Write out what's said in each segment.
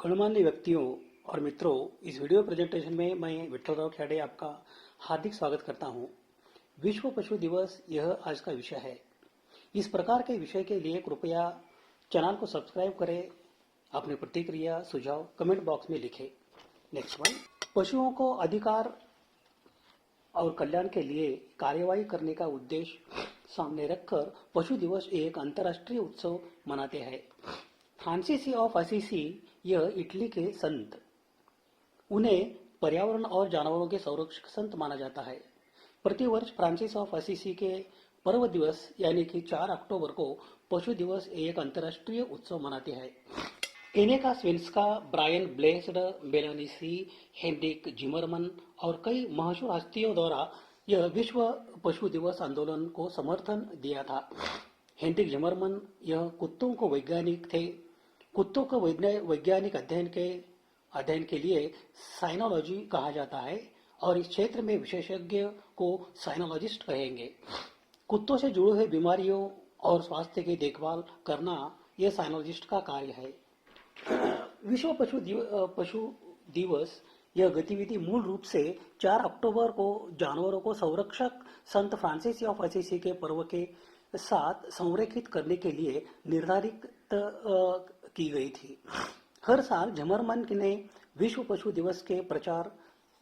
गणमान्य व्यक्तियों और मित्रों, इस वीडियो प्रेजेंटेशन में मैं विठ्ठलराव ख्याडे आपका हार्दिक स्वागत करता हूं। विश्व पशु दिवस यह आज का विषय है। इस प्रकार के विषय के लिए कृपया चैनल को सब्सक्राइब करें। अपनी प्रतिक्रिया सुझाव कमेंट बॉक्स में लिखें। नेक्स्ट वन, पशुओं को अधिकार और कल्याण के लिए कार्यवाही करने का उद्देश्य सामने रखकर पशु दिवस एक अंतर्राष्ट्रीय उत्सव मनाते हैं। फ्रांसीसी ऑफ असीसी यह इटली के संत, उन्हें पर्यावरण और जानवरों के संरक्षक संत माना जाता है। प्रतिवर्ष फ्रांसिस ऑफ असीसी के पर्व दिवस यानी कि 4 अक्टूबर को पशु दिवस एक अंतर्राष्ट्रीय उत्सव मनाते हैं। एनेका स्विंस्का, ब्रायन ब्लेस्ड, मेलानी सी, हेनरिक जिमरमन और कई मशहूर हस्तियों द्वारा यह विश्व पशु दिवस आंदोलन को समर्थन दिया था। हेनरिक जिमरमन यह कुत्तों को वैज्ञानिक थे। कुत्तों को वैज्ञानिक अध्ययन के लिए साइनोलॉजी कहा जाता है और इस क्षेत्र में विशेषज्ञ को साइनोलॉजिस्ट कहेंगे। कुत्तों से जुड़े हुए बीमारियों और स्वास्थ्य की देखभाल करना यह साइनोलॉजिस्ट का कार्य है। विश्व पशु दिवस यह गतिविधि मूल रूप से 4 अक्टूबर को जानवरों को संरक्षक संत फ्रांसिस ऑफ असीसी के पर्व के साथ संरेखित करने के लिए निर्धारित की गई थी। हर साल झमरमन ने विश्व पशु दिवस के प्रचार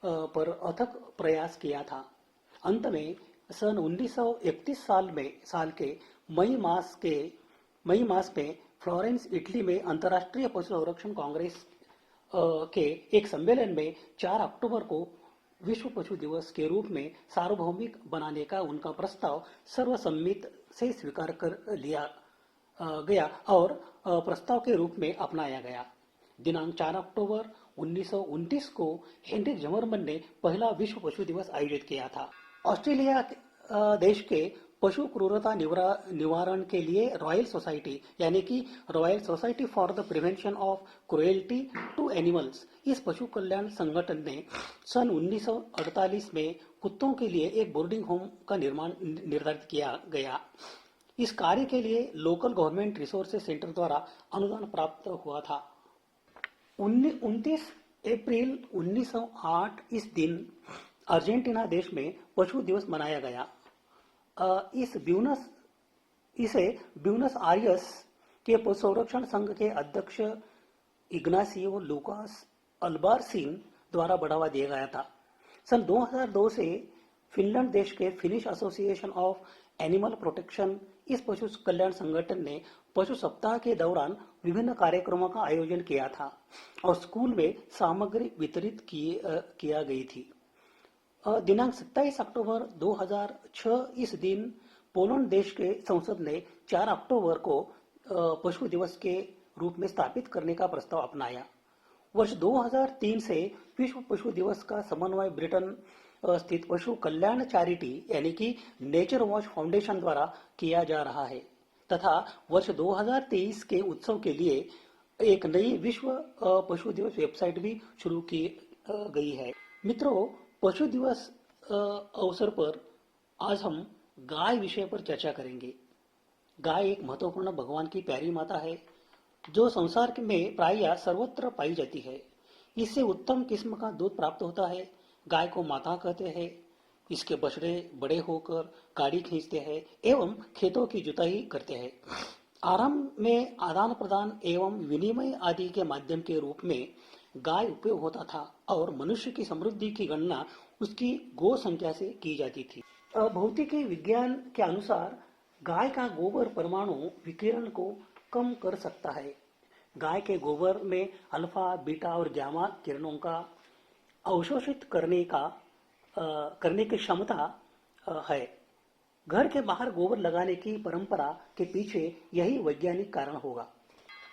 पर अथक प्रयास किया था। अंत में सन 1931 साल के मई मास में फ्लोरेंस, इटली में अंतर्राष्ट्रीय पशु संरक्षण कांग्रेस के एक सम्मेलन में 4 अक्टूबर को विश्व पशु दिवस के रूप में सार्वभौमिक बनाने का उनका प्रस्ताव सर्वसम्मति से स्वीकार कर लिया गया और प्रस्ताव के रूप में अपनाया गया। दिनांक 4 अक्टूबर 1929 को हेनरिक जिमरमन ने पहला विश्व पशु दिवस आयोजित किया था। ऑस्ट्रेलिया देश के पशु क्रूरता निवारण के लिए रॉयल सोसाइटी यानी कि royal society for the prevention of cruelty to animals, इस पशु कल्याण संगठन ने सन 1948 में कुत्तों के लिए एक बोर्डिंग होम का निर्माण निर्धारित किया गया। इस कार्य के लिए लोकल गवर्नमेंट रिसोर्सेज सेंटर द्वारा अनुदान प्राप्त हुआ था। 29 अप्रैल 1908 इस दिन अर्जेंटीना देश में पशु दिवस मनाया गया। इसे ब्यूनस आयर्स के पशु संरक्षण संघ के अध्यक्ष इग्नासियो लुकास अल्बारसीन द्वारा बढ़ावा दिया गया था। सन 2002 से फिनलैंड देश के finish association of animal protection, इस पशु कल्याण संगठन ने पशु सप्ताह के दौरान विभिन्न कार्यक्रमों का आयोजन किया था और स्कूल में सामग्री वितरित किया गई थी। दिनांक 27 अक्टूबर 2006 इस दिन पोलैंड देश के संसद ने 4 अक्टूबर को पशु दिवस के रूप में स्थापित करने का प्रस्ताव अपनाया। वर्ष 2003 से विश्व पशु दिवस का समन्वय ब्रिटेन स्थित पशु कल्याण चैरिटी यानी कि नेचर वॉच फाउंडेशन द्वारा किया जा रहा है तथा वर्ष 2023 के उत्सव के लिए एक नई विश्व पशु दिवस वेबसाइट भी शुरू की गई है। मित्रों, पशु दिवस अवसर पर आज हम गाय विषय पर चर्चा करेंगे। गाय एक महत्वपूर्ण भगवान की प्यारी माता है जो संसार में प्रायः सर्वत्र पाई जाती है। इससे उत्तम किस्म का दूध प्राप्त होता है। गाय को माता कहते हैं। इसके बछड़े बड़े होकर गाड़ी खींचते हैं एवं खेतों की जुताई करते हैं। आरंभ में आदान प्रदान एवं विनिमय आदि के माध्यम के रूप में गाय उपयोग होता था और मनुष्य की समृद्धि की गणना उसकी गो संख्या से की जाती थी। भौतिकी विज्ञान के अनुसार गाय का गोबर परमाणु विकिरण को कम कर सकता है। गाय के गोबर में अल्फा, बीटा और गामा किरणों का अवशोषित करने की क्षमता है। घर के बाहर गोबर लगाने की परंपरा के पीछे यही वैज्ञानिक कारण होगा।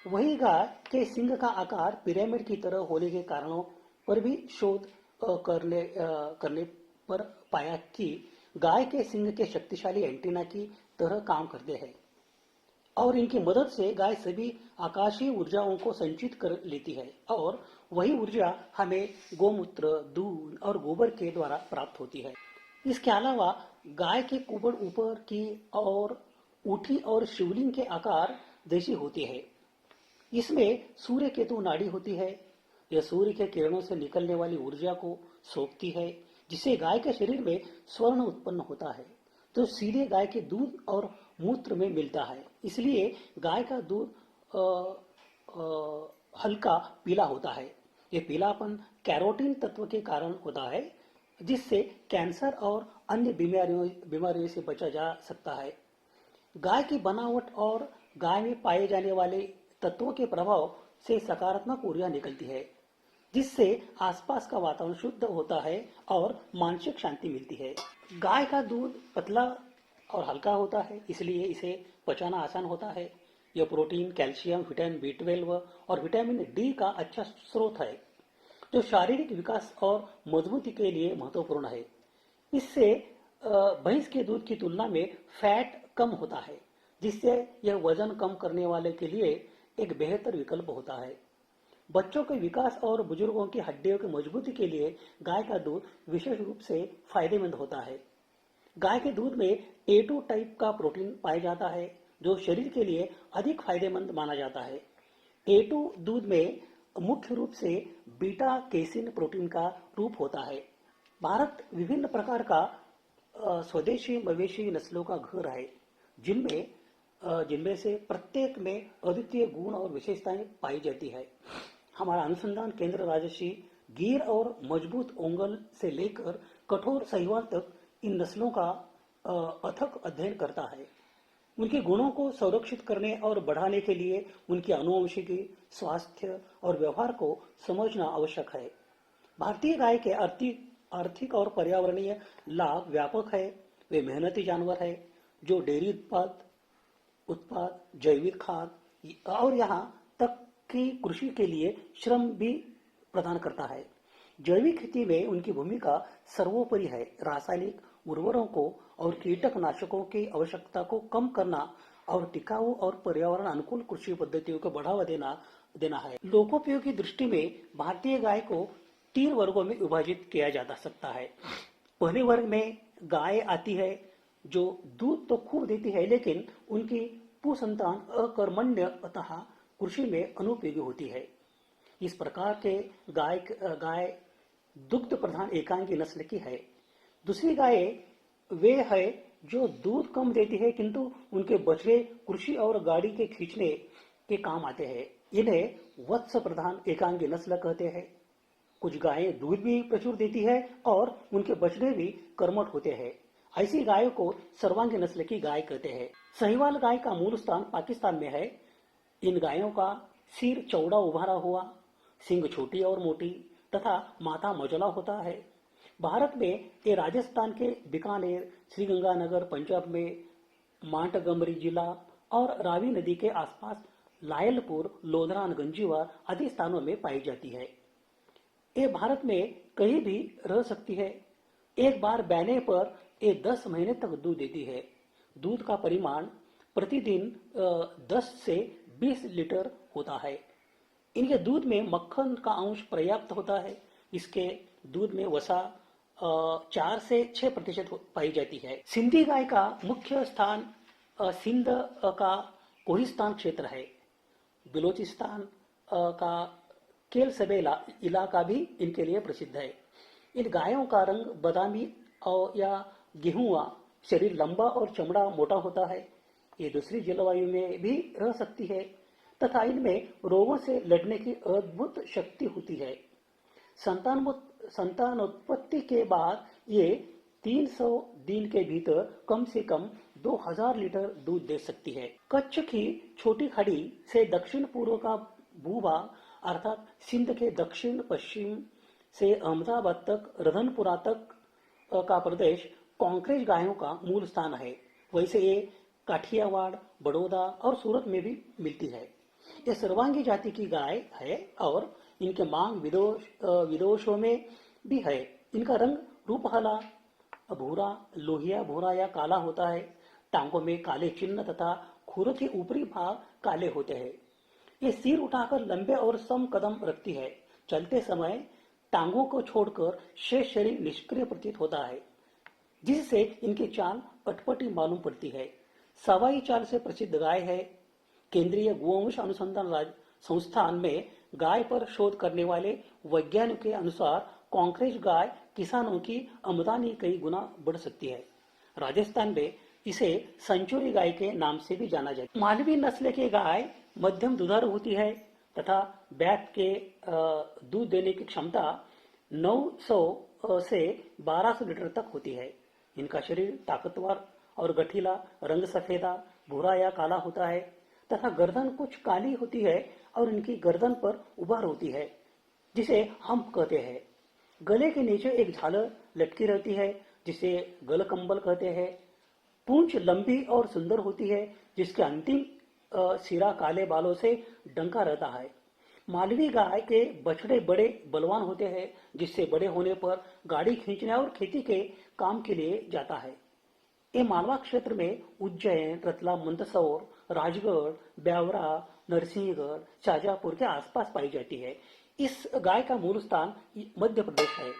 वही गाय के सिंग का आकार पिरामिड की तरह होने के कारणों पर भी शोध करने पर पाया कि गाय के सिंग के शक्तिशाली एंटीना की तरह काम करते हैं और इनकी मदद से गाय सभी आकाशीय ऊर्जाओं को संचित कर लेती है और वही ऊर्जा हमें गोमूत्र, दूध और गोबर के द्वारा प्राप्त होती है। इसके अलावा गाय के कुबड़ ऊपर की और ऊँटी और शिवलिंग के आकार जैसी होती है। इसमें सूर्य केतु नाड़ी होती है। यह सूर्य के किरणों से निकलने वाली ऊर्जा को सोखती है, जिससे गाय के शरीर में स्वर्ण उत्पन्न होता है, जो सीधे गाय के दूध और मूत्र में मिलता है। इसलिए गाय का दूध हल्का पीला होता है। ये पीलापन कैरोटीन तत्व के कारण होता है, जिससे कैंसर और अन्य बीमारियों से बचा जा सकता है। गाय की बनावट और गाय में पाए जाने वाले तत्वों के प्रभाव से सकारात्मक ऊर्जा निकलती है, जिससे आसपास का वातावरण शुद्ध होता है और मानसिक शांति मिलती है। गाय का दूध पतला और हल्का होता है, इसलिए इसे पचाना आसान होता है। यह प्रोटीन, कैल्शियम, विटामिन B12 और विटामिन डी का अच्छा स्रोत है, जो शारीरिक विकास और मजबूती के लिए महत्वपूर्ण है। इससे भैंस के दूध की तुलना में फैट कम होता है, जिससे यह वजन कम करने वाले के लिए एक बेहतर विकल्प होता है। बच्चों के विकास और बुजुर्गों की हड्डियों की मजबूती के लिए गाय का दूध विशेष रूप से फायदेमंद होता है। गाय के दूध में A2 टाइप का प्रोटीन पाया जाता है, जो शरीर के लिए अधिक फायदेमंद माना जाता है। A2 दूध में मुख्य रूप से बीटा कैसिन प्रोटीन का रूप होता है। भारत विभिन्न प्रकार का स्वदेशी मवेशी नस्लों का घर है, जिनमें से प्रत्येक में अद्वितीय गुण और विशेषताएं पाई जाती है। हमारा अनुसंधान केंद्र राजसी गिर और मजबूत ओंगल से लेकर कठोर साहिवाल तक इन नस्लों का अथक अध्ययन करता है। उनके गुणों को संरक्षित करने और बढ़ाने के लिए उनकी आनुवंशिकी, स्वास्थ्य और व्यवहार को समझना आवश्यक है। भारतीय गाय के आर्थिक और पर्यावरणीय लाभ व्यापक है। वे मेहनती जानवर है, जो डेयरी उत्पाद, जैविक खाद और यहाँ तक कि कृषि के लिए श्रम भी प्रदान करता है। जैविक खेती में उनकी भूमिका सर्वोपरि है। रासायनिक उर्वरकों और कीटनाशकों की आवश्यकता को कम करना और टिकाऊ और पर्यावरण अनुकूल कृषि पद्धतियों को बढ़ावा देना है। लोकोपयोगी दृष्टि में भारतीय गाय को 3 वर्गों में विभाजित किया जा सकता है। पहले वर्ग में गाय आती है, जो दूध तो खूब देती है, लेकिन उनकी पुसंतान अकर्मण्य अतः कृषि में अनुपयोगी होती है। इस प्रकार के गाय दुग्ध प्रधान एकांगी नस्ल की है। दूसरी गाय वे है जो दूध कम देती है, किंतु उनके बछड़े कृषि और गाड़ी के खींचने के काम आते हैं। इन्हें वत्स प्रधान एकांगी नस्ल कहते हैं। कुछ गायें दूध भी प्रचुर देती है और उनके बछड़े भी कर्मठ होते हैं। ऐसी गायों को सर्वांगी नस्ल की गाय कहते हैं। साहिवाल गाय का मूल स्थान पाकिस्तान में है। इन गायों का सिर चौड़ा उभारा हुआ, सींग छोटी और मोटी तथा माथा मझौला होता है। भारत में ये राजस्थान के बीकानेर, श्रीगंगानगर, पंजाब में मांटगमरी जिला और रावी नदी के आसपास लायलपुर, लोधरान, गंजीवार आदि स्थानों में पाई जाती है। ये भारत में कहीं भी रह सकती है। एक बार बैने पर ये 10 महीने तक दूध देती है। दूध का परिमाण प्रतिदिन 10 से 20 लीटर होता है। इनके दूध में मक्खन का अंश पर्याप्त होता है। इसके दूध में वसा 4 से 6% पाई जाती है। सिंधी गाय का मुख्य स्थान सिंध का कोहिस्तान क्षेत्र है। बलूचिस्तान का केल सबेला इलाका भी इनके लिए प्रसिद्ध है। इन गायों का रंग बादामी या गेहुआ, शरीर लंबा और चमड़ा मोटा होता है। ये दूसरी जलवायु में भी रह सकती है तथा इनमें रोगों से लड़ने की अद्भुत शक्ति होती है। संतानोत्पत्ति के बाद ये 300 दिन के भीतर कम से कम 2000 लीटर दूध दे सकती है। कच्छ की छोटी खाड़ी से दक्षिण पूर्व का भूभाग अर्थात सिंध के दक्षिण पश्चिम से अहमदाबाद तक, रतनपुरा तक का प्रदेश कांकरेज गायों का मूल स्थान है। वैसे ये काठियावाड़, बड़ौदा और सूरत में भी मिलती है। ये सर्वांगी जाति की गाय है और इनके मांग विदेशों में भी है। इनका रंग रूपहला, भूरा, लोहिया भूरा या काला होता है। टांगों में काले चिन्ह तथा खुरों के ऊपरी भाग काले होते हैं। ये सिर उठाकर लंबे और सम कदम रखती है। चलते समय टांगों को छोड़कर शेष शरीर निष्क्रिय प्रतीत होता है, जिससे इनकी चाल अटपटी मालूम पड़ती है। सवाई चाल से प्रसिद्ध गाय है। केंद्रीय गोवंश अनुसंधान संस्थान में गाय पर शोध करने वाले वैज्ञानिकों के अनुसार कांकरेज गाय किसानों की आमदनी कई गुना बढ़ सकती है। राजस्थान में इसे संचूरी गाय के नाम से भी जाना जाता है। मालवी नस्ल की गाय मध्यम दुधारू होती है तथा बैठ के दूध देने की क्षमता 900 से 1200 लीटर तक होती है। इनका शरीर ताकतवर और गठीला, रंग सफेदा, भूरा या काला होता है तथा गर्दन कुछ काली होती है और इनकी गर्दन पर उभार होती है जिसे हम्प कहते हैं। गले के नीचे एक झालर लटकी रहती है जिसे गलकंबल कहते हैं। पूंछ लंबी और सुंदर होती है जिसके अंतिम सिरा काले बालों से ढंका रहता है। मालवी गाय के बछड़े बड़े बलवान होते हैं जिससे बड़े होने पर गाड़ी खींचने और खेती के काम के लिए जाता है। ये मालवा क्षेत्र में उज्जैन, रतलाम, मंदसौर, राजगढ़, ब्यावरा, नरसिंहगढ़, शाजापुर के आसपास पाई जाती है। इस गाय का मूल स्थान मध्य प्रदेश है।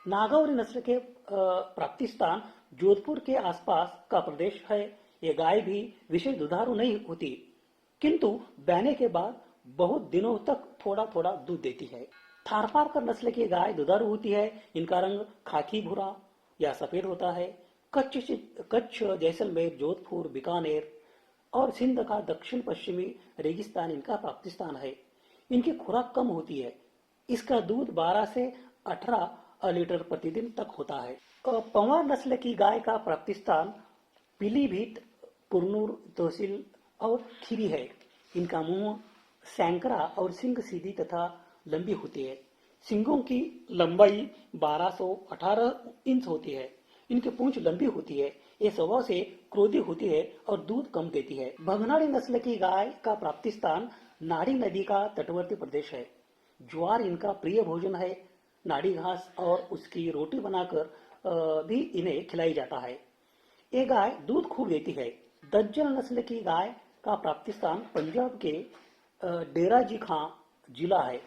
नागौरी नस्ल के प्राप्ति स्थान जोधपुर के आसपास का प्रदेश है। ये गाय भी विशेष दुधारू नहीं होती किंतु बहने के बाद बहुत दिनों तक थोड़ा थोड़ा दूध देती है। थारपारकर नस्ल की गाय दुधारू होती है। इनका रंग खाकी भूरा या सफेद होता है। कच्छ, जैसलमेर, जोधपुर, बीकानेर और सिंध का दक्षिण पश्चिमी रेगिस्तान इनका प्राप्ति स्थान है। इनकी खुराक कम होती है। इसका दूध 12 से 18 लीटर प्रतिदिन तक होता है। पंवार नस्ल की गाय का प्राप्ति स्थान पीलीभीत, कुरनूर तहसील और खीरी है। इनका मुंह सैंकरा और सिंग सीधी तथा लंबी होती है। सिंगों की लंबाई 1218 इंच होती है। इनकी पूंछ लंबी होती है। ये स्वभाव से क्रोधी होती है और दूध कम देती है। भगनाड़ी नस्ल की गाय का प्राप्ति स्थान नाड़ी नदी का तटवर्ती प्रदेश है। ज्वार इनका प्रिय भोजन है। नाड़ी घास और उसकी रोटी बनाकर भी इन्हें खिलाई जाता है। ये गाय दूध खूब देती है। दज्जल नस्ल की गाय का प्राप्ति स्थान पंजाब के डेरा जी खां जिला है।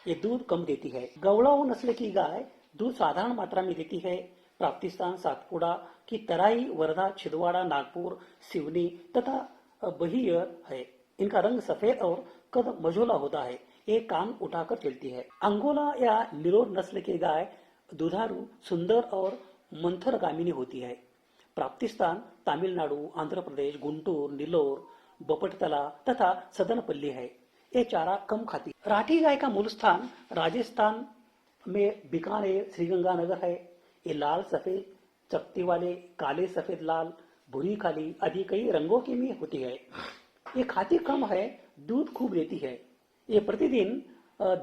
ये दूध कम देती है। गवड़ाऊ नस्ल की गाय दूध साधारण मात्रा में देती है। प्राप्ति स्थान सातपुड़ा की तराई, वर्धा, छिंदवाड़ा, नागपुर, सिवनी तथा बहियर है। इनका रंग सफेद और कद मझोला होता है। ये कान उठाकर चलती है। अंगोला या निरोध नस्ल की गाय दुधारू, सुंदर और मंथरगामिनी होती है। प्राप्ति स्थान तमिलनाडु, आंध्र प्रदेश, गुंटूर, नीलोर, बपटतला तथा सदनपल्ली है। ये चारा कम खाती। राठी गाय का मूल स्थान राजस्थान में बीकानेर, श्रीगंगानगर है। ये लाल सफेद चपटी वाले, काले सफेद लाल, भूरी काली आदि कई रंगों की में होती है। ये खाती कम है, दूध खूब देती है। ये प्रतिदिन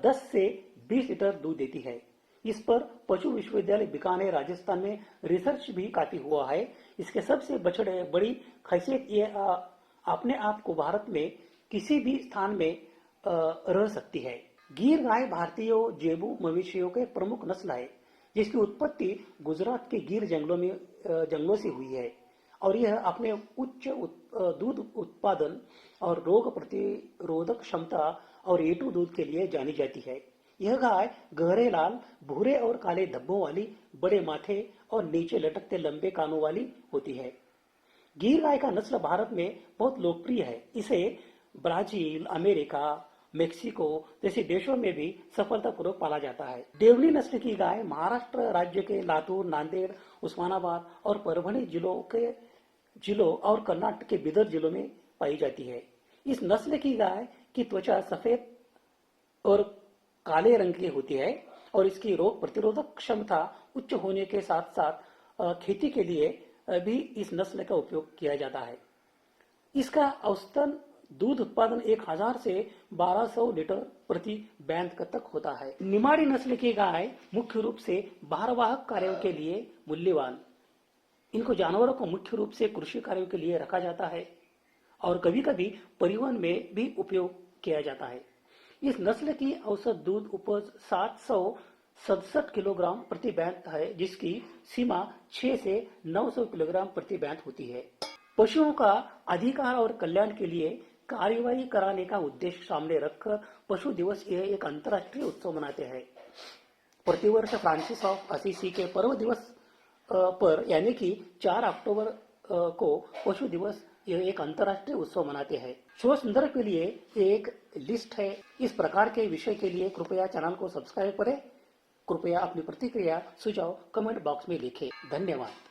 10 से 20 लीटर दूध देती है। इस पर पशु विश्वविद्यालय बीकानेर राजस्थान में रिसर्च भी काफी हुआ है। इसके सबसे बड़ी खासियत ये अपने आप को भारत में किसी भी स्थान में रह सकती है। गिर गाय भारतीय जेबू मवेशियों के प्रमुख नस्ल है जिसकी उत्पत्ति गुजरात के गिर जंगलों से हुई है और यह अपने उच्च दूध उत्पादन और रोग प्रतिरोधक क्षमता और A2 दूध के लिए जानी जाती है। यह गाय गहरे लाल, भूरे और काले धब्बों वाली, बड़े माथे और नीचे लटकते लंबे कानों वाली होती है। गिर गाय का नस्ल भारत में बहुत लोकप्रिय है। इसे ब्राजील, अमेरिका, मेक्सिको जैसे देशों में भी सफलतापूर्वक पाला जाता है। देवली नस्ल की गाय महाराष्ट्र राज्य के लातूर, नांदेड़, उस्मानाबाद और परभणी जिलों और कर्नाटक के बिदर जिलों में पाई जाती है। इस नस्ल की गाय की त्वचा सफेद और काले रंग की होती है और इसकी रोग प्रतिरोधक क्षमता उच्च होने के साथ साथ खेती के लिए भी इस नस्ल का उपयोग किया जाता है। इसका औसतन दूध उत्पादन 1000 से 1200 लीटर प्रति बैल तक होता है। निमाड़ी नस्ल की गाय मुख्य रूप से भारवाहक कार्यों के लिए मूल्यवान। इनको जानवरों को मुख्य रूप से कृषि कार्यों के लिए रखा जाता है और कभी कभी परिवहन में भी उपयोग किया जाता है। इस नस्ल की औसत दूध उपज 767 किलोग्राम प्रति बैल है जिसकी सीमा 6 से 900 किलोग्राम प्रति बैल होती है। पशुओं का अधिकार और कल्याण के लिए कार्यवाही कराने का उद्देश्य सामने रखकर पशु दिवस यह एक अंतर्राष्ट्रीय उत्सव मनाते हैं। प्रतिवर्ष फ्रांसिस ऑफ असीसी के पर्व दिवस पर यानी कि 4 अक्टूबर को पशु दिवस यह एक अंतर्राष्ट्रीय उत्सव मनाते हैं। शो सुंदर के लिए एक लिस्ट है। इस प्रकार के विषय के लिए कृपया चैनल को सब्सक्राइब करें। कृपया अपनी प्रतिक्रिया सुझाव कमेंट बॉक्स में लिखें। धन्यवाद।